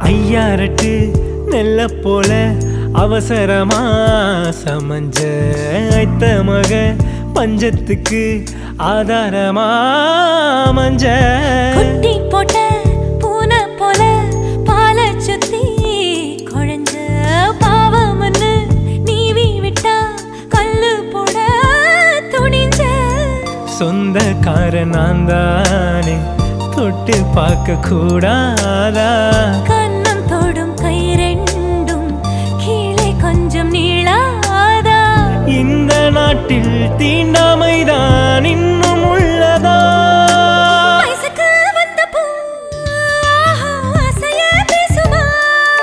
ஐயாரட்டு நெல்ல போல அவசரமா சமஞ்ச ஐத்த மக பஞ்சத்துக்கு ஆதாரமா மஞ்ச குட்டி போட்ட பூனை போல பால சுத்தி குழஞ்ச பாவம்னு நீவி விட்டா கல்லு போட துணிஞ்ச சொந்தக்கார நான் தானே தொட்டு பார்க்க கூடாதா